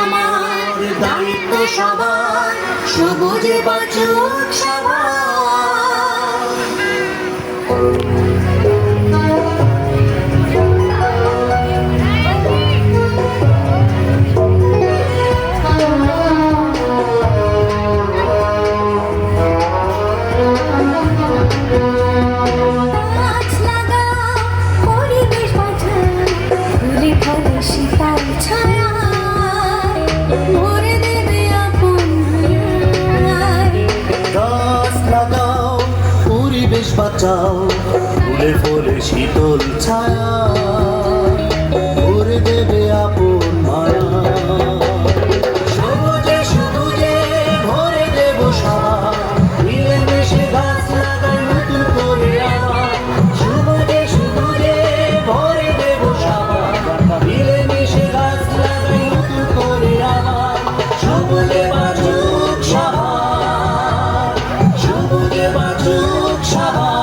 আমার, দায়িত্ব সবার, সবুজে বাঁচুক সবার। পরিবেশ বাঁচাও, ফুলে ফলে শীতল ছায়া ভরে দেবে আপন মায়া। সবুজে সবুজে ভরে দেব সবার, মিলেমিশে গাছ লাগাই নতুন করে আবার। সবুজে সবুজে ভরে দেব সবার, মিলেমিশে গাছ লাগাই নতুন করে আবার। সবুজে বাঁচুক সবার, সবুজে বাঁচুক সবার।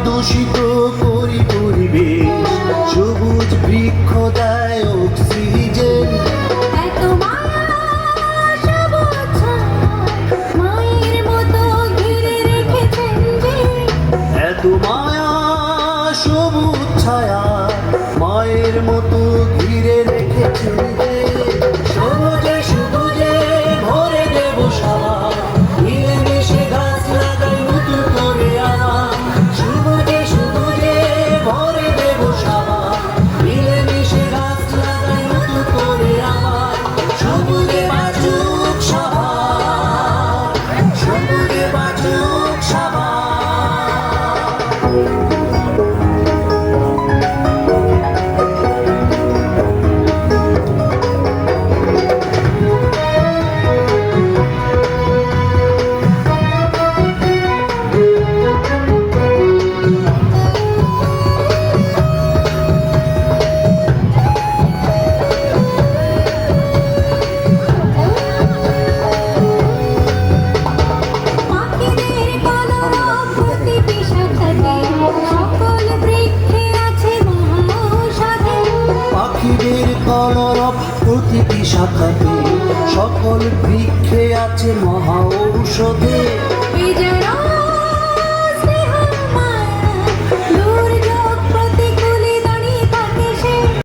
দূষিত করি পরিবেশ, সবুজ বৃক্ষ দেয় অক্সিজেন। এত মায়া সবুজ মায়ের মতো ঘিরে রেখেছেন যে, এত মায়া সবুজ ছায়া মায়ের মতো ঘিরে রেখেছেন যে। সবুজে সবুজে ভরে দেব সবার, মিলেমিশে গাছ লাগাই নতুন করে আবার। সবুজে সবুজে ভরে দেব সবার, মিলেমিশে গাছ লাগাই নতুন করে আবার। সবুজে বাঁচুক সবার, সবুজে বাঁচুক সবার। পাখিদের কলরব প্রতিটি শাখাতে, সকল বৃক্ষে আছে মহা ঔষধে।